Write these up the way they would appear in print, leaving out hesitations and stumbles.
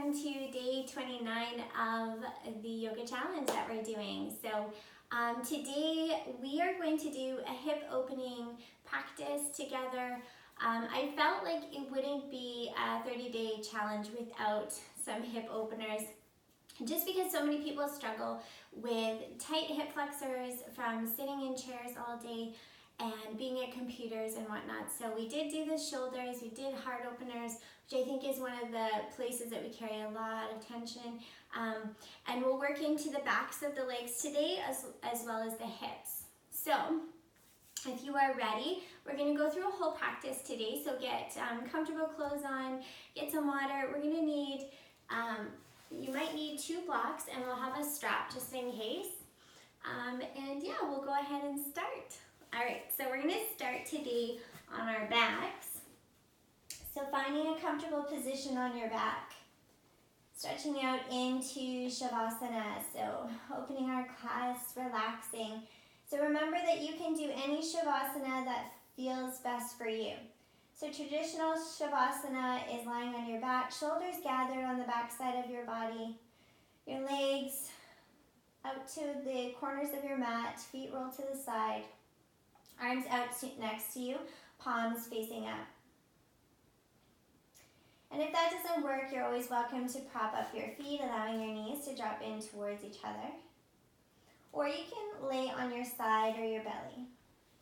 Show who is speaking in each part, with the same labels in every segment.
Speaker 1: welcome to day 29 of the yoga challenge that we're doing. So today we are going to do a hip opening practice together. I felt like it wouldn't be a 30-day challenge without some hip openers, just because so many people struggle with tight hip flexors from sitting in chairs all day and being at computers and whatnot. So we did do the shoulders, we did heart openers, which I think is one of the places that we carry a lot of tension. And we'll work into the backs of the legs today as well as the hips. So if you are ready, we're going to go through a whole practice today. So get comfortable clothes on, get some water. We're going to need, you might need 2 blocks, and we'll have a strap just in case. And yeah, we'll go ahead and start. All right, so we're gonna start today on our backs. So finding a comfortable position on your back, stretching out into Shavasana. So opening our chest, relaxing. So remember that you can do any Shavasana that feels best for you. So traditional Shavasana is lying on your back, shoulders gathered on the back side of your body, your legs out to the corners of your mat, feet rolled to the side. Arms out next to you, palms facing up. And if that doesn't work, you're always welcome to prop up your feet, allowing your knees to drop in towards each other. Or you can lay on your side or your belly.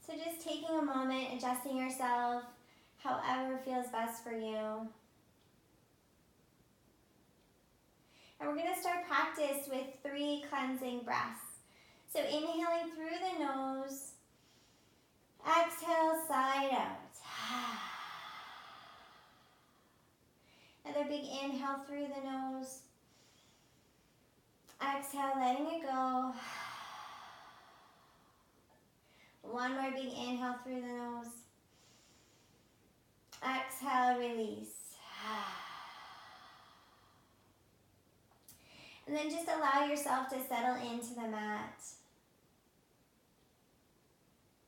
Speaker 1: So just taking a moment, adjusting yourself, however feels best for you. And we're going to start practice with 3 cleansing breaths. So inhaling through the nose. Exhale, side out. Another big inhale through the nose. Exhale, letting it go. One more big inhale through the nose. Exhale, release. And then just allow yourself to settle into the mat.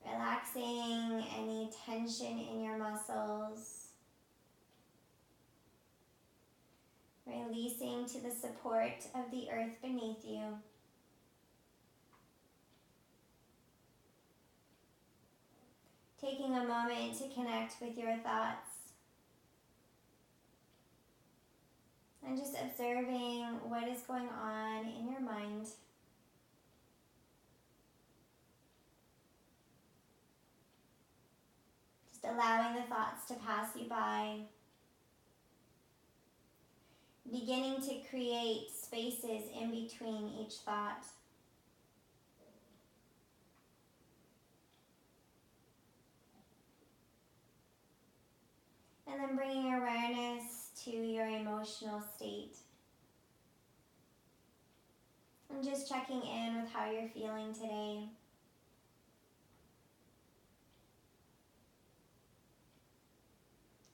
Speaker 1: Relaxing any tension in your muscles. Releasing to the support of the earth beneath you. Taking a moment to connect with your thoughts. And just observing what is going on in your mind. Allowing the thoughts to pass you by. Beginning to create spaces in between each thought. And then bringing awareness to your emotional state. And just checking in with how you're feeling today.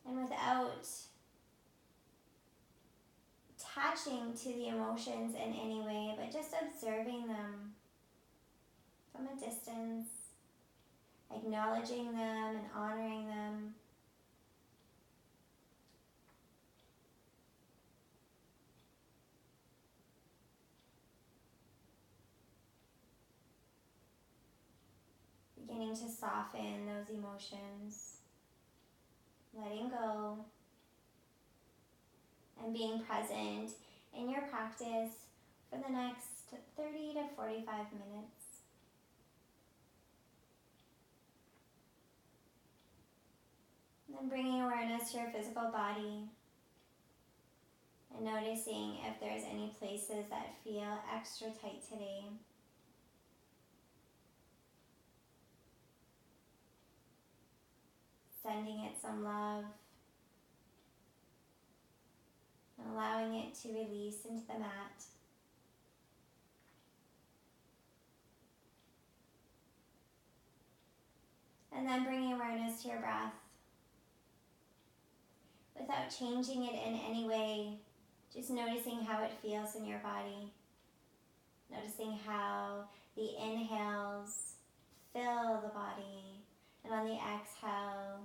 Speaker 1: And without attaching to the emotions in any way, but just observing them from a distance, acknowledging them and honoring them. Beginning to soften those emotions. Letting go and being present in your practice for the next 30 to 45 minutes. And then bringing awareness to your physical body and noticing if there's any places that feel extra tight today. Sending it some love and allowing it to release into the mat. And then bringing awareness to your breath without changing it in any way, just noticing how it feels in your body. Noticing how the inhales fill the body, and on the exhale,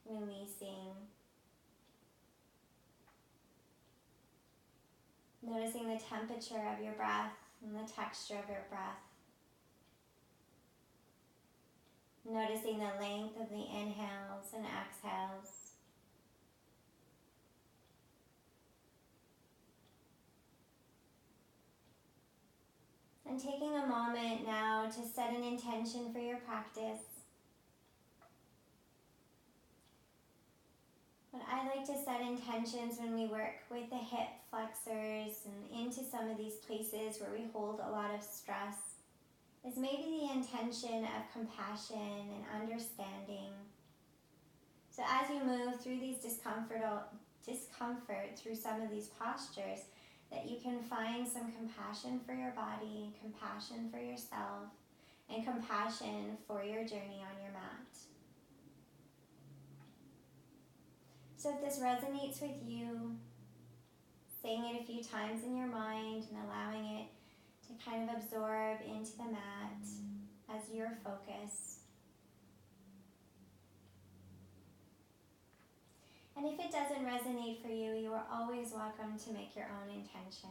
Speaker 1: releasing. Noticing the temperature of your breath and the texture of your breath. Noticing the length of the inhales and exhales. And taking a moment now to set an intention for your practice. But I like to set intentions when we work with the hip flexors and into some of these places where we hold a lot of stress, is maybe the intention of compassion and understanding. So as you move through these discomfort through some of these postures, that you can find some compassion for your body, compassion for yourself, and compassion for your journey on your mat. So if this resonates with you, saying it a few times in your mind and allowing it to kind of absorb into the mat as your focus. And if it doesn't resonate for you, you are always welcome to make your own intention.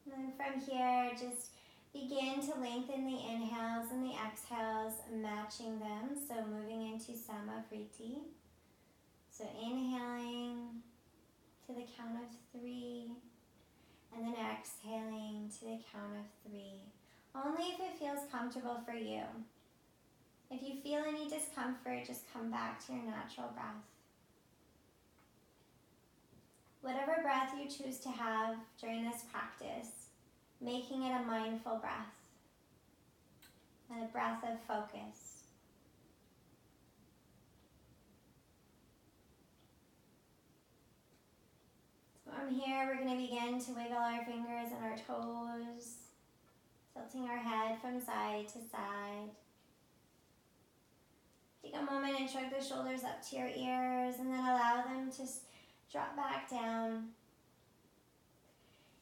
Speaker 1: And then from here, just begin to lengthen the inhales and the exhales, matching them. So moving into Samavriti. So inhaling to the count of 3, and then exhaling to the count of 3. Only if it feels comfortable for you. If you feel any discomfort, just come back to your natural breath. Whatever breath you choose to have during this practice, making it a mindful breath and a breath of focus. From here, we're going to begin to wiggle our fingers and our toes, tilting our head from side to side. Take a moment and shrug the shoulders up to your ears, and then allow them to drop back down.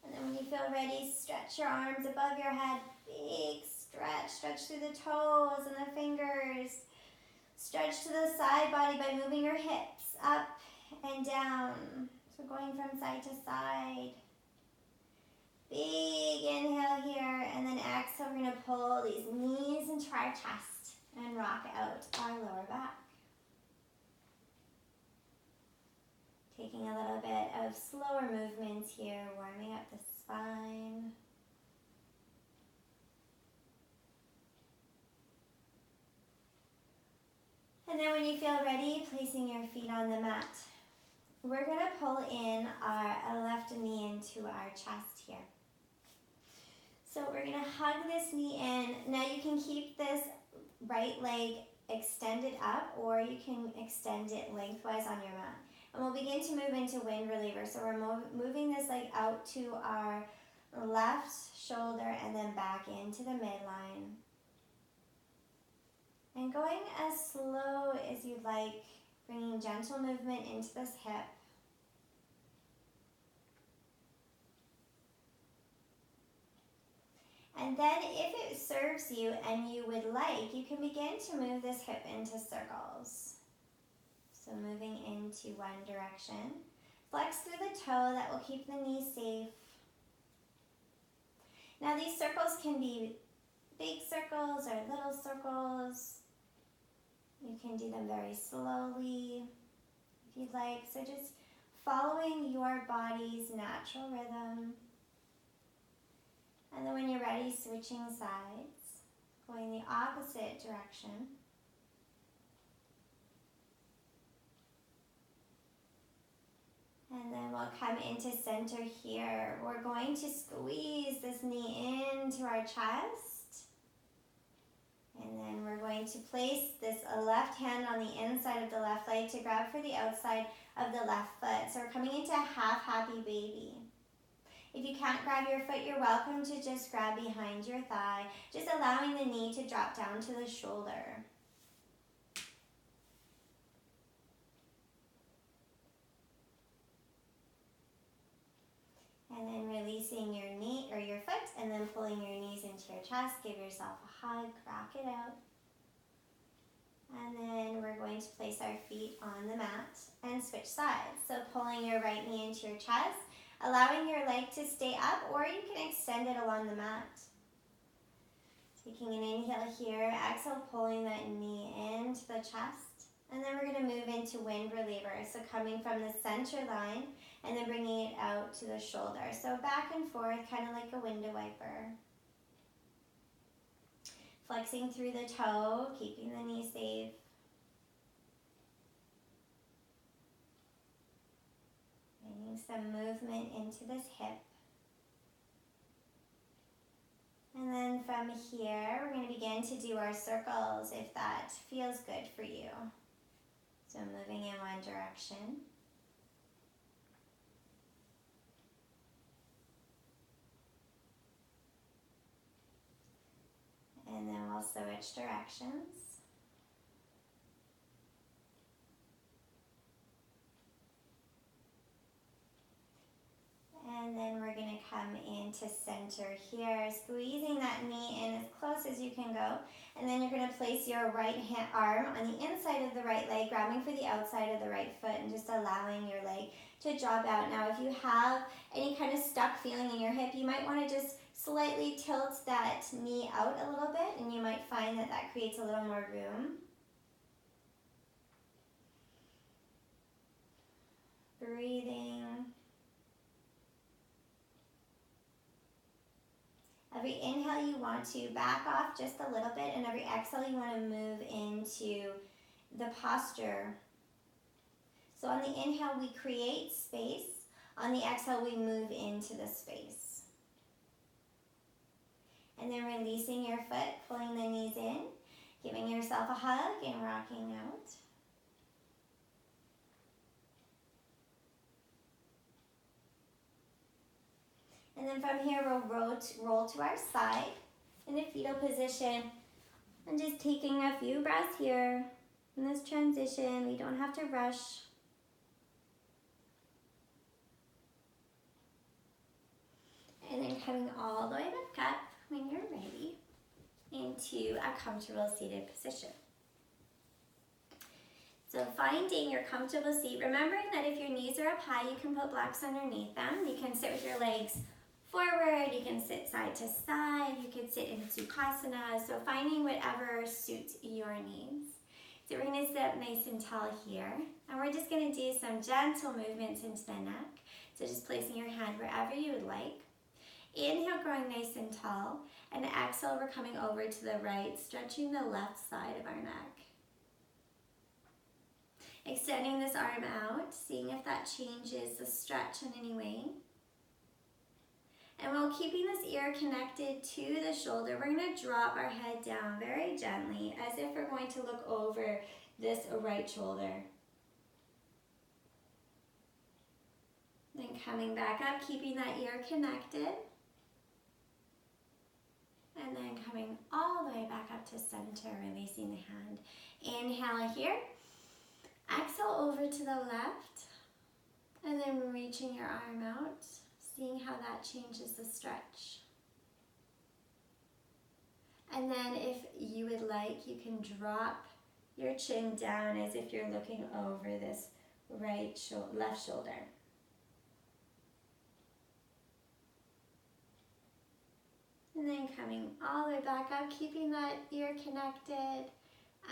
Speaker 1: And then when you feel ready, stretch your arms above your head. Big stretch. Stretch through the toes and the fingers. Stretch to the side body by moving your hips up and down. So going from side to side. Big inhale here, and then exhale, we're going to pull these knees into our chest and rock out our lower back. Taking a little bit of slower movements here, warming up the spine. And then when you feel ready, placing your feet on the mat. We're going to pull in our left knee into our chest here. So we're going to hug this knee in. Now you can keep this right leg extended up, or you can extend it lengthwise on your mat. And we'll begin to move into wind reliever. So we're moving this leg out to our left shoulder and then back into the midline. And going as slow as you'd like, bringing gentle movement into this hip. And then if it serves you and you would like, you can begin to move this hip into circles. So moving into one direction. Flex through the toe, that will keep the knee safe. Now these circles can be big circles or little circles. You can do them very slowly if you'd like. So just following your body's natural rhythm. And then when you're ready, switching sides, going the opposite direction. And then we'll come into center here. We're going to squeeze this knee into our chest. And then we're going to place this left hand on the inside of the left leg to grab for the outside of the left foot. So we're coming into a half happy baby. If you can't grab your foot, you're welcome to just grab behind your thigh, just allowing the knee to drop down to the shoulder. And then releasing your knee or your foot, and then pulling your knees into your chest. Give yourself a hug, rock it out. And then we're going feet on the mat and switch sides. So pulling your right knee into your chest, allowing your leg to stay up, or you can extend it along the mat. Taking an inhale here, exhale, pulling that knee into the chest. And then we're going to move into wind reliever. So coming from the center line and then bringing it out to the shoulder. So back and forth, kind of like a window wiper. Flexing through the toe, keeping the knee safe. Bringing some movement into this hip. And then from here, we're going to begin to do our circles if that feels good for you. So moving in one direction. And then we'll switch directions. And then we're going to come into center here, squeezing that knee in as close as you can go. And then you're going to place your right arm on the inside of the right leg, grabbing for the outside of the right foot and just allowing your leg to drop out. Now, if you have any kind of stuck feeling in your hip, you might want to just slightly tilt that knee out a little bit, and you might find that that creates a little more room. Breathing. Every inhale you want to back off just a little bit, and every exhale you want to move into the posture. So on the inhale we create space, on the exhale we move into the space. And then releasing your foot, pulling the knees in, giving yourself a hug and rocking out. And then from here, we'll roll to our side in a fetal position. And just taking a few breaths here in this transition. We don't have to rush. And then coming all the way back up when you're ready into a comfortable seated position. So finding your comfortable seat, remembering that if your knees are up high, you can put blocks underneath them. You can sit with your legs forward, you can sit side to side, you can sit in Sukhasana. So finding whatever suits your needs. So we're going to sit up nice and tall here. And we're just going to do some gentle movements into the neck. So just placing your hand wherever you would like. Inhale, growing nice and tall. And exhale, we're coming over to the right, stretching the left side of our neck. Extending this arm out, seeing if that changes the stretch in any way. And while keeping this ear connected to the shoulder, we're going to drop our head down very gently as if we're going to look over this right shoulder. Then coming back up, keeping that ear connected. And then coming all the way back up to center, releasing the hand. Inhale here. Exhale over to the left. And then reaching your arm out. Seeing how that changes the stretch. And then if you would like, you can drop your chin down as if you're looking over this left shoulder. And then coming all the way back up, keeping that ear connected,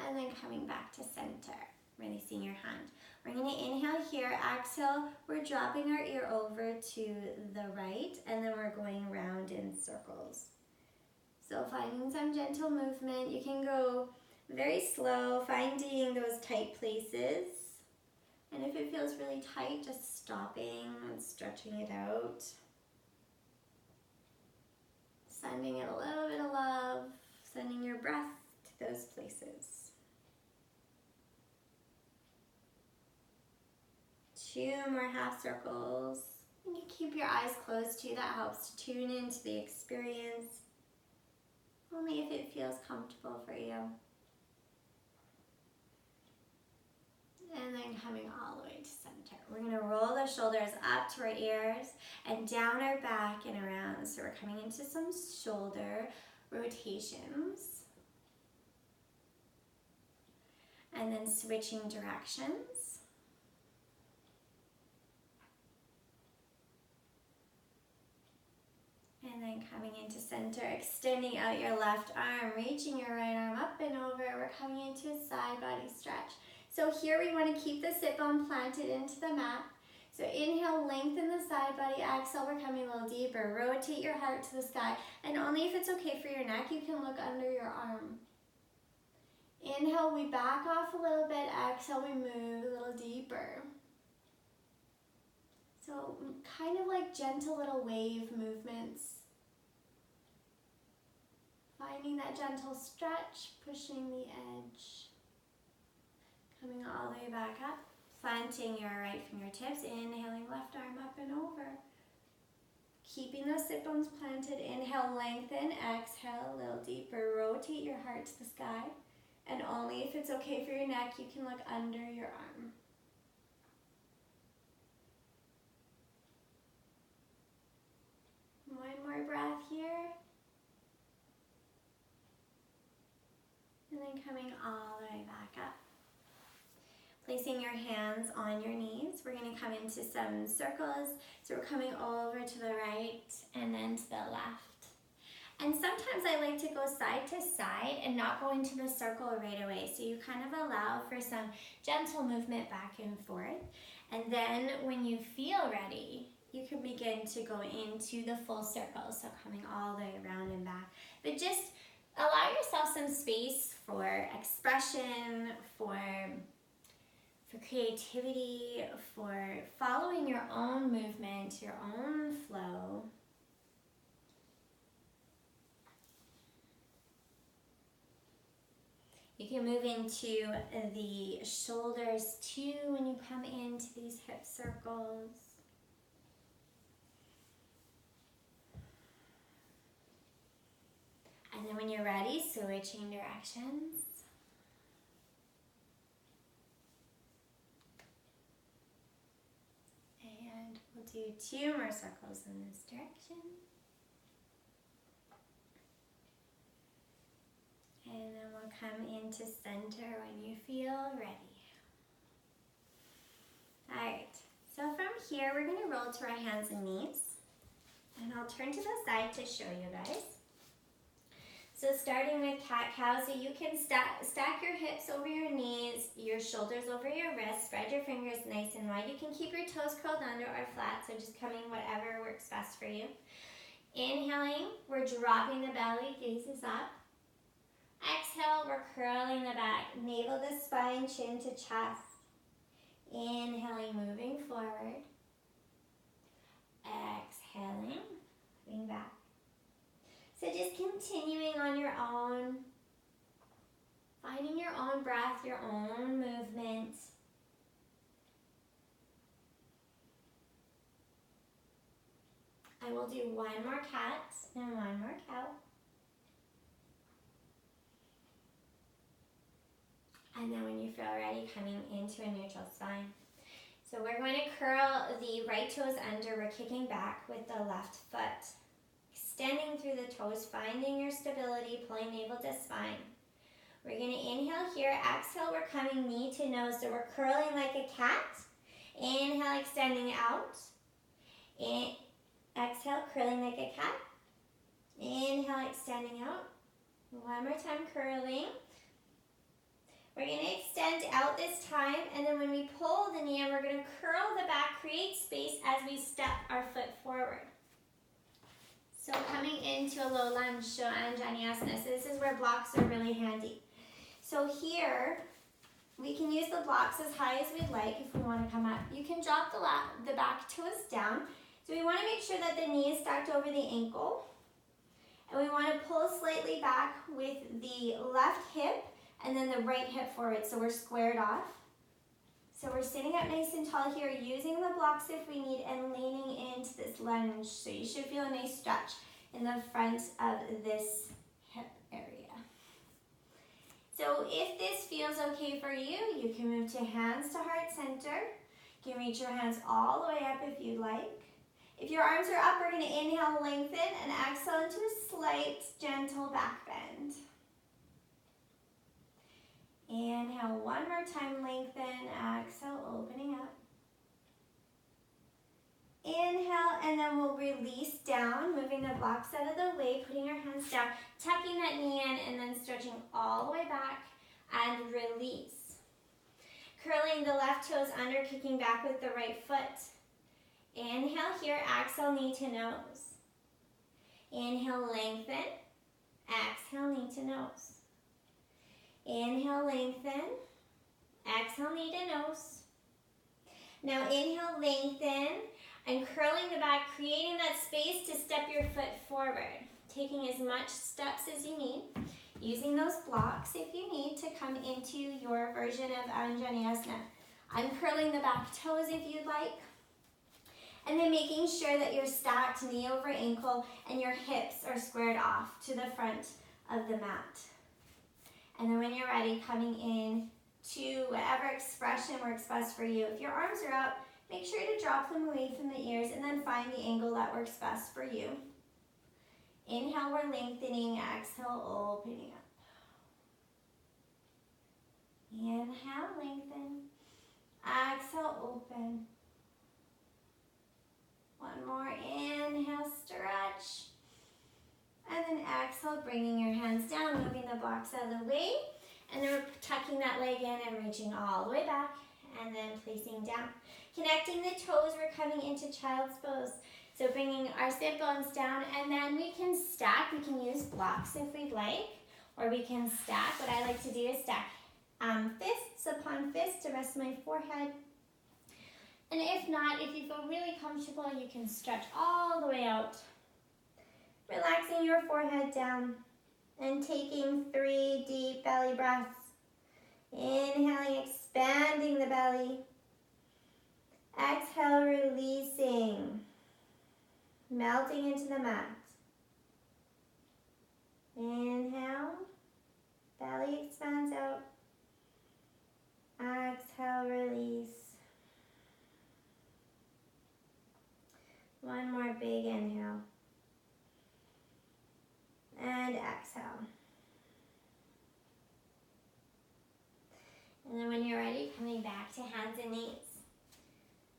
Speaker 1: and then coming back to center, releasing your hand. We're going to inhale here, exhale, we're dropping our ear over to the right, and then we're going around in circles. So finding some gentle movement, you can go very slow, finding those tight places. And if it feels really tight, just stopping and stretching it out. Sending it a little bit of love, sending your breath to those places. 2 more half circles. You can keep your eyes closed too, that helps to tune into the experience. Only if it feels comfortable for you. And then coming all the way to center. We're going to roll the shoulders up to our ears and down our back and around. So we're coming into some shoulder rotations. And and then switching directions. And then coming into center, extending out your left arm, reaching your right arm up and over. We're coming into a side body stretch. So here we want to keep the sit bone planted into the mat. So inhale, lengthen the side body. Exhale, we're coming a little deeper. Rotate your heart to the sky. And only if it's okay for your neck, you can look under your arm. Inhale, we back off a little bit. Exhale, we move a little deeper. So kind of like gentle little wave movements. Finding that gentle stretch, pushing the edge. Coming all the way back up. Planting your right fingertips. Inhaling, left arm up and over. Keeping those sit bones planted. Inhale, lengthen. Exhale, a little deeper. Rotate your heart to the sky. And only if it's okay for your neck, you can look under your arm. One more breath here. And then coming all the way back up. Placing your hands on your knees. We're going to come into some circles. So we're coming over to the right and then to the left. And sometimes I like to go side to side and not go into the circle right away. So you kind of allow for some gentle movement back and forth. And then when you feel ready, you can begin to go into the full circle. So coming all the way around and back. But just allow yourself some space for expression, for creativity, for following your own movement, your own flow. You can move into the shoulders too when you come into these hip circles. And then when you're ready, switching directions. And we'll do 2 more circles in this direction. And then we'll come into center when you feel ready. Alright, so from here we're going to roll to our hands and knees. And I'll turn to the side to show you guys. So starting with cat-cow, so you can stack your hips over your knees, your shoulders over your wrists, spread your fingers nice and wide. You can keep your toes curled under or flat, so just coming whatever works best for you. Inhaling, we're dropping the belly, gazes up. Exhale, we're curling the back, navel to spine, chin to chest. Inhaling, moving forward. Exhaling, moving back. So just continuing on your own, finding your own breath, your own movement. I will do 1 more cat and 1 more cow. And then when you feel ready, coming into a neutral spine. So we're going to curl the right toes under. We're kicking back with the left foot. Extending through the toes, finding your stability, pulling navel to spine. We're going to inhale here. Exhale, we're coming knee to nose. So we're curling like a cat. Inhale, extending out. Exhale, curling like a cat. Inhale, extending out. 1 more time, curling. We're going to extend out this time, and then when we pull the knee in, we're going to curl the back, create space as we step our foot forward. So coming into a low lunge, so Anjaneyasana. So this is where blocks are really handy. So here, we can use the blocks as high as we'd like if we want to come up. You can drop the back toes down. So we want to make sure that the knee is stacked over the ankle. And we want to pull slightly back with the left hip and then the right hip forward. So we're squared off. So we're sitting up nice and tall here, using the blocks if we need and leaning into this lunge. So you should feel a nice stretch in the front of this hip area. So if this feels okay for you, you can move to hands to heart center. You can reach your hands all the way up if you'd like. If your arms are up, we're going to inhale, lengthen, and exhale into a slight, gentle back bend. Inhale 1 more time, lengthen, exhale, opening up. Inhale, and then we'll release down, moving the blocks out of the way, putting our hands down, tucking that knee in, and then stretching all the way back, and release. Curling the left toes under, kicking back with the right foot. Inhale here, exhale, knee to nose. Inhale, lengthen. Exhale, knee to nose. Inhale, lengthen. Exhale, knee to nose. Now inhale, lengthen, and curling the back, creating that space to step your foot forward. Taking as much steps as you need. Using those blocks if you need to come into your version of Anjaneyasana. I'm curling the back toes if you'd like. And then making sure that you're stacked knee over ankle and your hips are squared off to the front of the mat. And then when you're ready, coming in to whatever expression works best for you. If your arms are up, make sure to drop them away from the ears and then find the angle that works best for you. Inhale, we're lengthening. Exhale, opening up. Inhale, lengthen. Exhale, open. One more. Inhale, stretch. And then exhale, bringing your hands down, moving the blocks out of the way. And then we're tucking that leg in and reaching all the way back. And then placing down. Connecting the toes, we're coming into child's pose. So bringing our sit bones down, and then we can stack. We can use blocks if we'd like, or we can stack. What I like to do is stack fists upon fists to rest my forehead. And if not, if you feel really comfortable, you can stretch all the way out. Relaxing your forehead down and taking 3 deep belly breaths. Inhaling, expanding the belly. Exhale, releasing. Melting into the mat. Inhale, belly expands out. Exhale, release. One more big inhale. And exhale. And then when you're ready, coming back to hands and knees.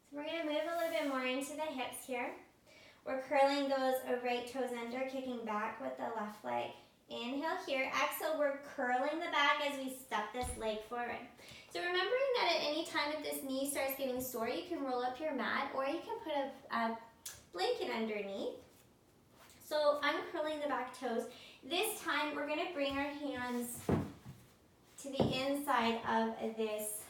Speaker 1: So we're going to move a little bit more into the hips here. We're curling those right toes under, kicking back with the left leg. Inhale here. Exhale, we're curling the back as we step this leg forward. So remembering that at any time if this knee starts getting sore, you can roll up your mat or you can put a blanket underneath. So I'm curling the back toes. This time we're going to bring our hands to the inside of this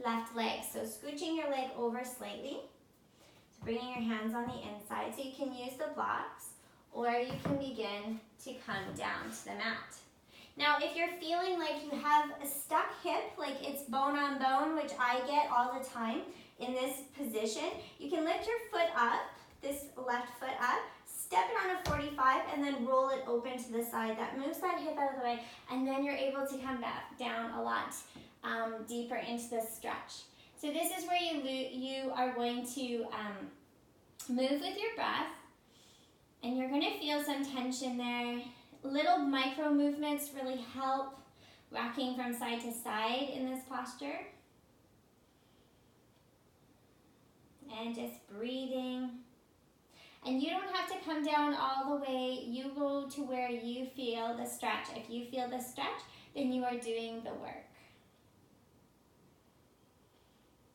Speaker 1: left leg. So scooching your leg over slightly. So bringing your hands on the inside. So you can use the blocks or you can begin to come down to the mat. Now if you're feeling like you have a stuck hip, like it's bone on bone, which I get all the time in this position, you can lift your foot up, this left foot up, step it on a 45 and then roll it open to the side. That moves that hip out of the way and then you're able to come back down a lot deeper into the stretch. So this is where you are going to move with your breath and you're going to feel some tension there. Little micro movements really help, rocking from side to side in this posture. And just breathing. And you don't have to come down all the way. You go to where you feel the stretch. If you feel the stretch, then you are doing the work.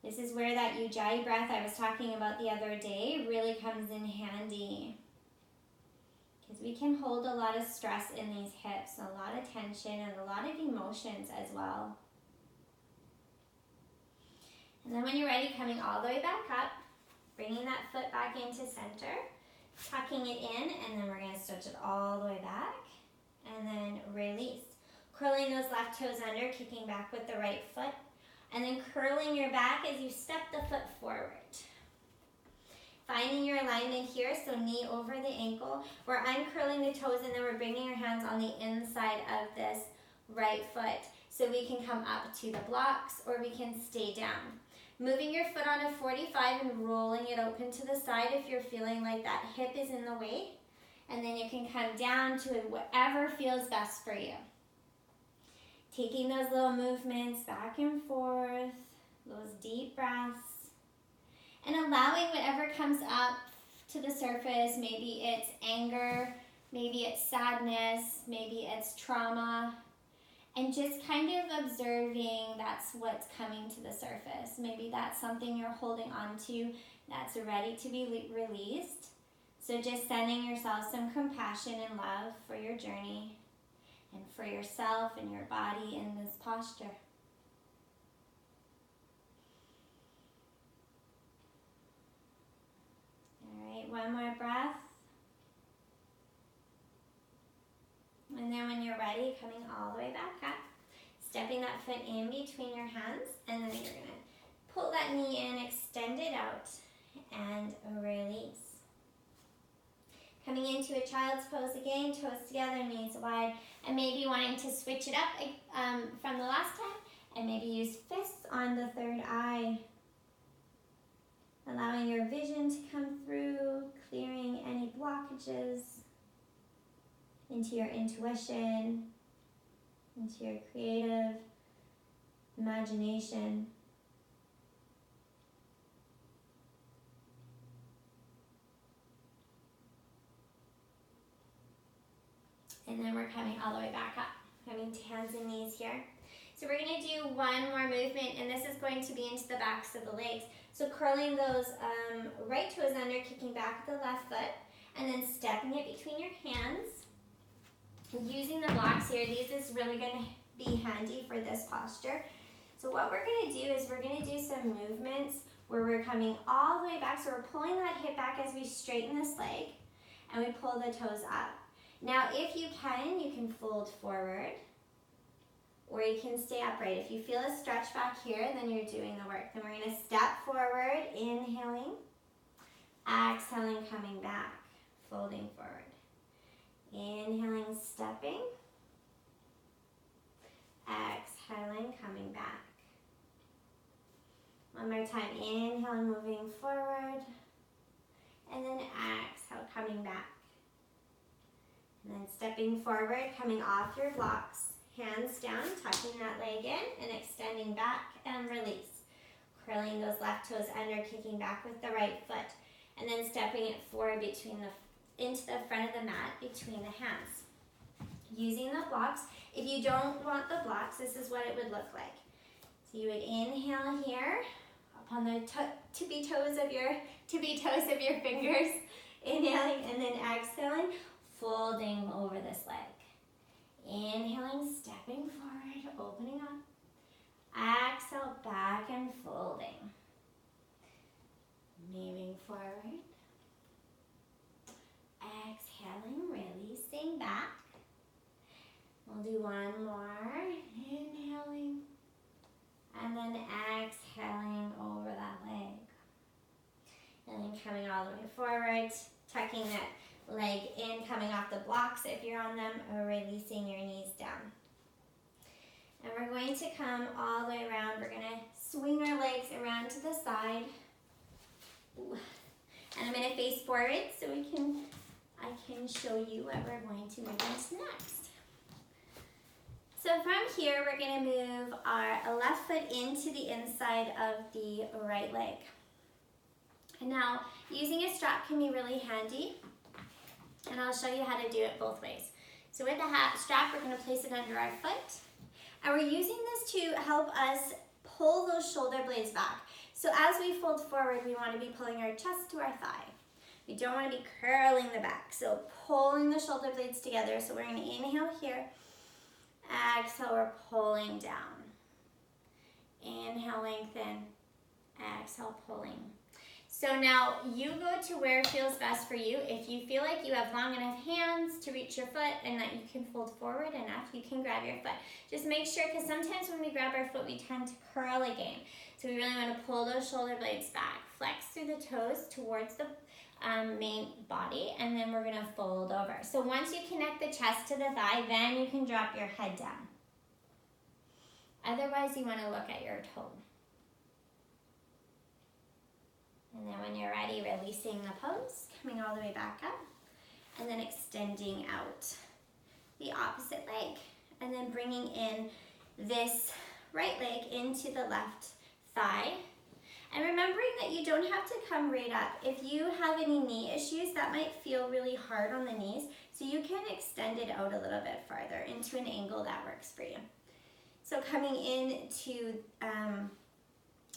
Speaker 1: This is where that Ujjayi breath I was talking about the other day really comes in handy. Because we can hold a lot of stress in these hips, a lot of tension, and a lot of emotions as well. And then when you're ready, coming all the way back up, bringing that foot back into center, tucking it in, and then we're going to stretch it all the way back, and then release. Curling those left toes under, kicking back with the right foot, and then curling your back as you step the foot forward. Finding your alignment here, so knee over the ankle. We're uncurling the toes and then we're bringing your hands on the inside of this right foot. So we can come up to the blocks or we can stay down. Moving your foot on a 45 and rolling it open to the side if you're feeling like that hip is in the way. And then you can come down to whatever feels best for you. taking those little movements back and forth, those deep breaths, and allowing whatever comes up to the surface. Maybe it's anger, maybe it's sadness, maybe it's trauma, and just kind of observing that's what's coming to the surface. Maybe that's something you're holding on to that's ready to be released. So just sending yourself some compassion and love for your journey and for yourself and your body in this posture. All right, one more breath. And then when you're ready, coming all the way back up, stepping that foot in between your hands, and then you're gonna pull that knee in, extend it out, and release. Coming into a child's pose again, toes together, knees wide, and maybe wanting to switch it up from the last time, and maybe use fists on the third eye, allowing your vision to come through, clearing any blockages into your intuition, into your creative imagination. And then we're coming all the way back up, coming to hands and knees here. So we're going to do one more movement, and this is going to be into the backs of the legs. So curling those right toes under, kicking back the left foot, and then stepping it between your hands. Using the blocks here, these is really going to be handy for this posture. So what we're going to do is we're going to do some movements where we're coming all the way back. So we're pulling that hip back as we straighten this leg, and we pull the toes up. Now, if you can fold forward, or you can stay upright. If you feel a stretch back here, then you're doing the work. Then we're going to step forward, inhaling, exhaling, coming back, folding forward. Inhaling, stepping, exhaling, coming back. One more time, inhaling, moving forward, and then exhale, coming back. And then stepping forward, coming off your blocks, hands down, tucking that leg in, and extending back and release. Curling those left toes under, kicking back with the right foot, and then stepping it forward into the front of the mat between the hands. Using the blocks, if you don't want the blocks, this is what it would look like. So you would inhale here, upon the tippy toes of your fingers, inhaling, and then exhaling, folding over this leg. Inhaling, stepping forward, opening up. Exhale, back and folding. Moving forward. Exhaling, releasing back. We'll do one more. Inhaling. And then exhaling over that leg. And then coming all the way forward, tucking that leg in, coming off the blocks if you're on them, or releasing your knees down. And we're going to come all the way around. We're going to swing our legs around to the side. Ooh. And I'm going to face forward so I can show you what we're going to move into next. So from here, we're going to move our left foot into the inside of the right leg. And now, using a strap can be really handy, and I'll show you how to do it both ways. So with the strap, we're going to place it under our foot, and we're using this to help us pull those shoulder blades back. So as we fold forward, we want to be pulling our chest to our thigh. We don't want to be curling the back, so pulling the shoulder blades together. So we're going to inhale here, exhale, we're pulling down. Inhale, lengthen, exhale, pulling. So now you go to where it feels best for you. If you feel like you have long enough hands to reach your foot and that you can fold forward enough, you can grab your foot. Just make sure, because sometimes when we grab our foot, we tend to curl again. So we really want to pull those shoulder blades back, flex through the toes towards the main body, and then we're going to fold over. So once you connect the chest to the thigh, then you can drop your head down. Otherwise, you want to look at your toe. And then when you're ready, releasing the pose, coming all the way back up, and then extending out the opposite leg, and then bringing in this right leg into the left thigh. And remembering that you don't have to come right up. If you have any knee issues, that might feel really hard on the knees, so you can extend it out a little bit farther into an angle that works for you. So coming into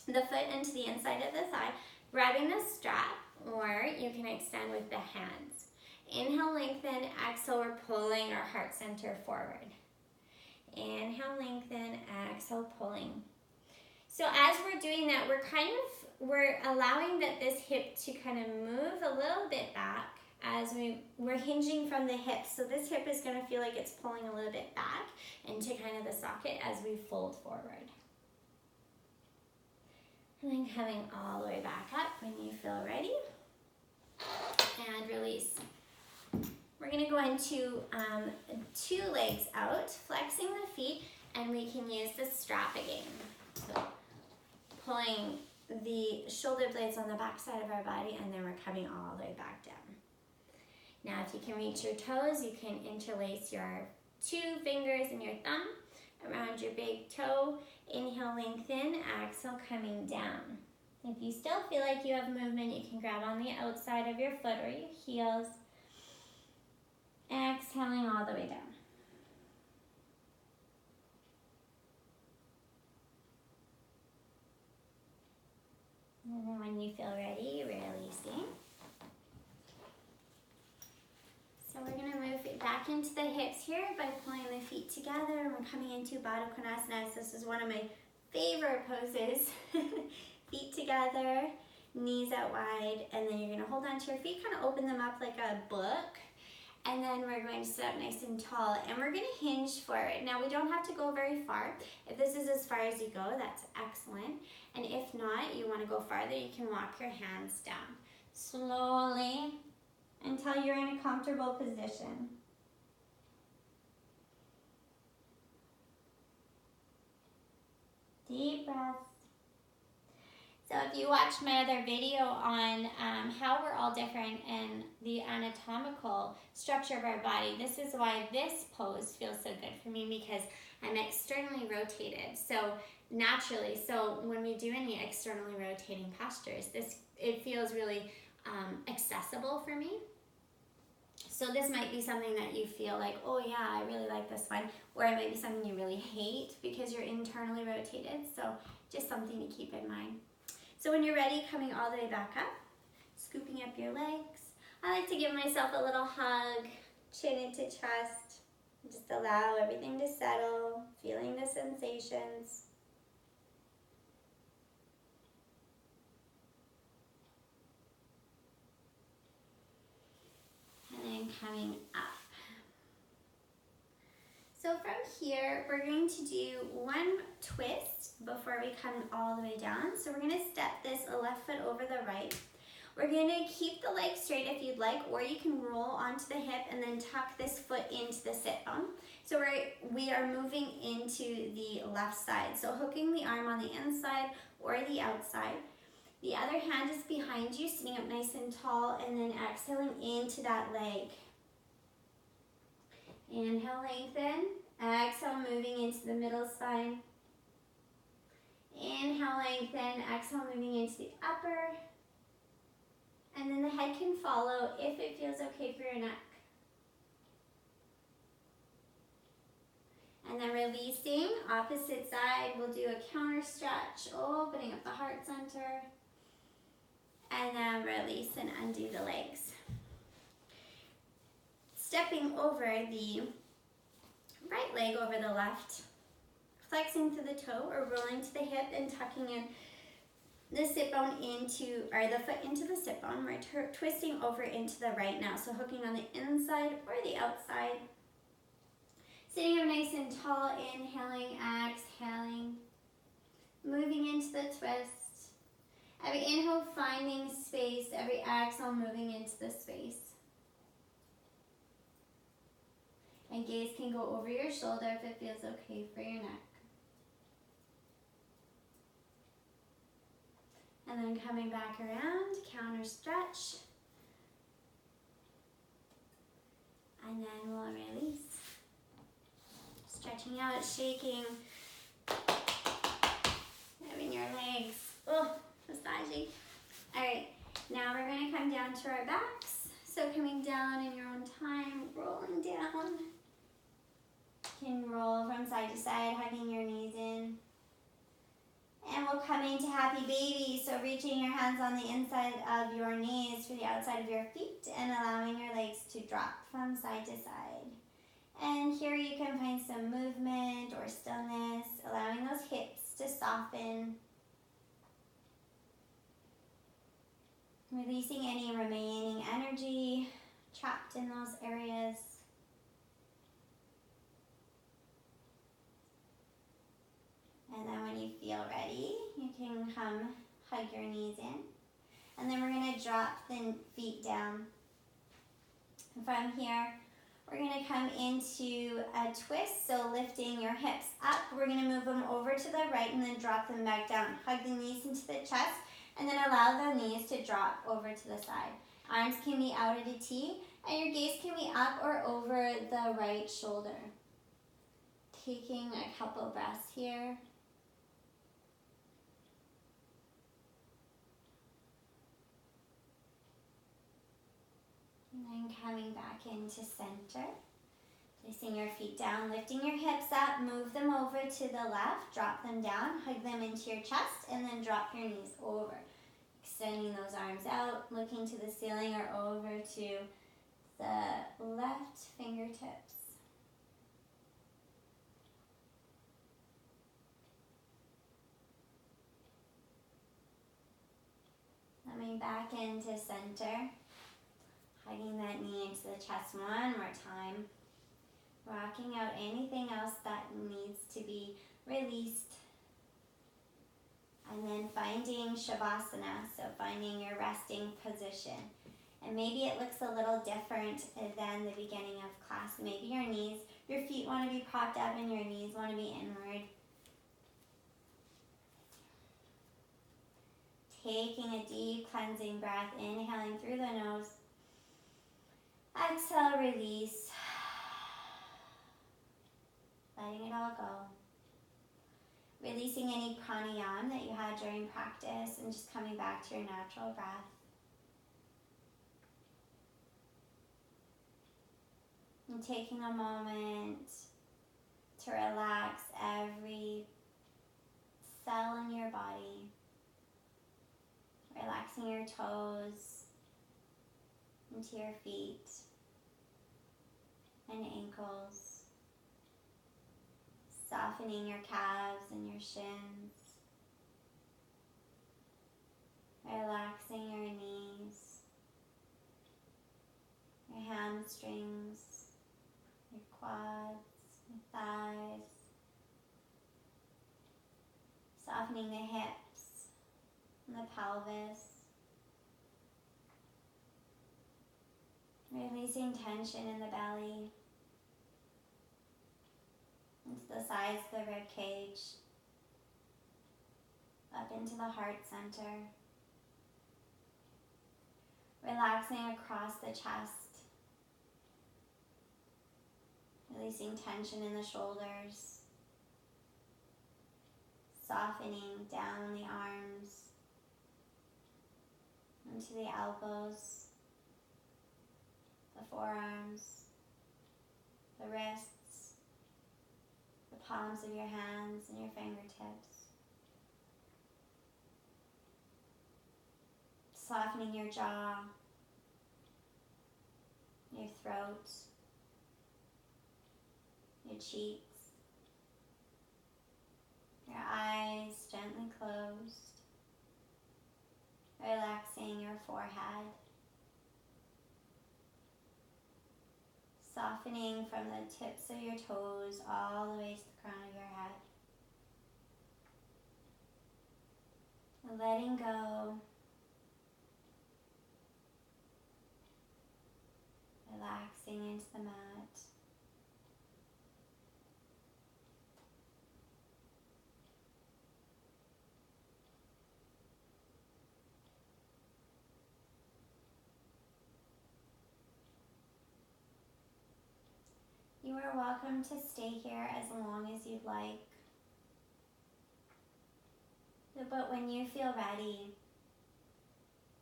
Speaker 1: the foot into the inside of the thigh, grabbing the strap, or you can extend with the hands. Inhale, lengthen. Exhale, we're pulling our heart center forward. Inhale, lengthen. Exhale, pulling. So as we're doing that, we're allowing that this hip to kind of move a little bit back as we're hinging from the hip. So this hip is going to feel like it's pulling a little bit back into kind of the socket as we fold forward. And then coming all the way back up when you feel ready. And release. We're going to go into 2 legs out, flexing the feet, and we can use the strap again. So pulling the shoulder blades on the back side of our body, and then we're coming all the way back down. Now if you can reach your toes, you can interlace your 2 fingers and your thumb around your big toe. Inhale, lengthen. Exhale, coming down. If you still feel like you have movement, you can grab on the outside of your foot or your heels. Exhaling all the way down. And then when you feel ready, releasing. So we're going to move it back into the hips here by pulling the feet together. And we're coming into Baddha Konasana. This is one of my favorite poses. Feet together, knees out wide, and then you're going to hold onto your feet, kind of open them up like a book. And then we're going to sit up nice and tall, and we're going to hinge forward. Now we don't have to go very far. If this is as far as you go, that's excellent. And if not, you want to go farther, you can walk your hands down slowly until you're in a comfortable position. Deep breaths. So if you watched my other video on how we're all different and the anatomical structure of our body, this is why this pose feels so good for me, because I'm externally rotated. So naturally, so when we do any externally rotating postures, it feels really accessible for me. So this might be something that you feel like, oh yeah, I really like this one, or it might be something you really hate because you're internally rotated. So just something to keep in mind. So when you're ready, coming all the way back up, scooping up your legs. I like to give myself a little hug, chin into chest. Just allow everything to settle, feeling the sensations. And then coming up. So from here, we're going to do one twist before we come all the way down. So we're going to step this left foot over the right. We're going to keep the leg straight if you'd like, or you can roll onto the hip and then tuck this foot into the sit bone. So we are moving into the left side. So hooking the arm on the inside or the outside. The other hand is behind you, sitting up nice and tall, and then exhaling into that leg. Inhale, lengthen. Exhale, moving into the middle spine. Inhale, lengthen. Exhale, moving into the upper. And then the head can follow if it feels okay for your neck. And then releasing, opposite side, we'll do a counter stretch, opening up the heart center. And then release and undo the legs. Stepping over the right leg over the left, flexing to the toe or rolling to the hip and tucking in the sit bone into, or the foot into the sit bone. We're twisting over into the right now. So hooking on the inside or the outside. Sitting up nice and tall, inhaling, exhaling. Moving into the twist. Every inhale finding space, every exhale moving into the space. And gaze can go over your shoulder if it feels okay for your neck. And then coming back around, counter stretch. And then we'll release. Stretching out, shaking Moving your legs. Oh, massaging. All right, now we're gonna come down to our backs. So coming down in your own time, rolling down. You can roll from side to side, hugging your knees in. And we'll come into happy baby. So reaching your hands on the inside of your knees to the outside of your feet and allowing your legs to drop from side to side. And here you can find some movement or stillness, allowing those hips to soften. Releasing any remaining energy trapped in those areas. And then when you feel ready, you can come hug your knees in. And then we're going to drop the feet down. From here, we're going to come into a twist. So lifting your hips up, we're going to move them over to the right and then drop them back down. Hug the knees into the chest and then allow the knees to drop over to the side. Arms can be out at a T and your gaze can be up or over the right shoulder. Taking a couple breaths here. And then coming back into center. Placing your feet down, lifting your hips up, move them over to the left, drop them down, hug them into your chest, and then drop your knees over. Extending those arms out, looking to the ceiling or over to the left fingertips. Coming back into center. Hugging that knee into the chest one more time. Rocking out anything else that needs to be released. And then finding Shavasana, so finding your resting position. And maybe it looks a little different than the beginning of class. Maybe your feet want to be propped up and your knees want to be inward. Taking a deep cleansing breath, inhaling through the nose. Exhale, release. Letting it all go. Releasing any pranayama that you had during practice and just coming back to your natural breath. And taking a moment to relax every cell in your body. Relaxing your toes into your feet and ankles. Softening your calves and your shins. Relaxing your knees, your hamstrings, your quads, your thighs. Softening the hips and the pelvis. Releasing tension in the belly. Into the sides of the rib cage, up into the heart center. Relaxing across the chest, releasing tension in the shoulders, softening down the arms, into the elbows, the forearms, the wrists, the palms of your hands and your fingertips. Softening your jaw, your throat, your cheeks, your eyes gently closed. Relaxing your forehead. Softening from the tips of your toes all the way to the crown of your head. Letting go. Relaxing into the mat. You are welcome to stay here as long as you'd like. but when you feel ready,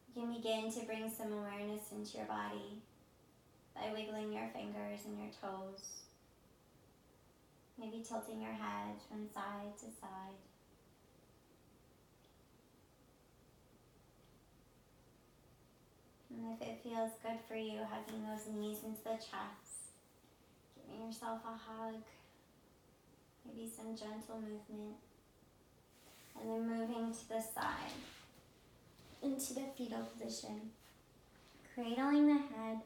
Speaker 1: you can begin to bring some awareness into your body by wiggling your fingers and your toes. Maybe tilting your head from side to side. And if it feels good for you, hugging those knees into the chest, giving yourself a hug, maybe some gentle movement, and then moving to the side into the fetal position, cradling the head,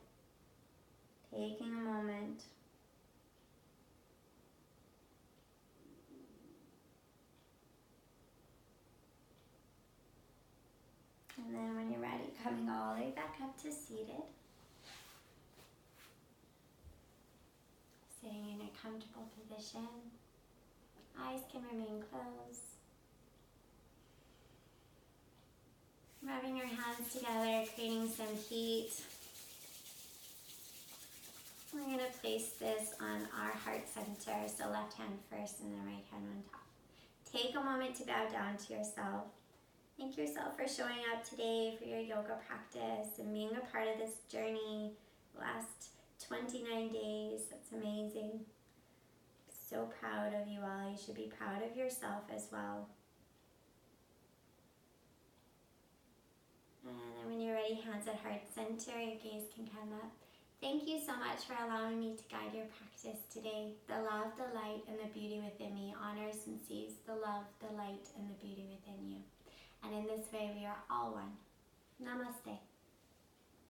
Speaker 1: taking a moment. And then when you're ready, coming all the way back up to seated. Sitting in a comfortable position. Eyes can remain closed. Rubbing your hands together, creating some heat. We're going to place this on our heart center, so left hand first and then right hand on top. Take a moment to bow down to yourself. Thank yourself for showing up today for your yoga practice and being a part of this journey. Last 29 days, that's amazing. So proud of you all. You should be proud of yourself as well. And then when you're ready, hands at heart center, your gaze can come up. Thank you so much for allowing me to guide your practice today. The love, the light, and the beauty within me honors and sees the love, the light, and the beauty within you. And in this way, we are all one. Namaste.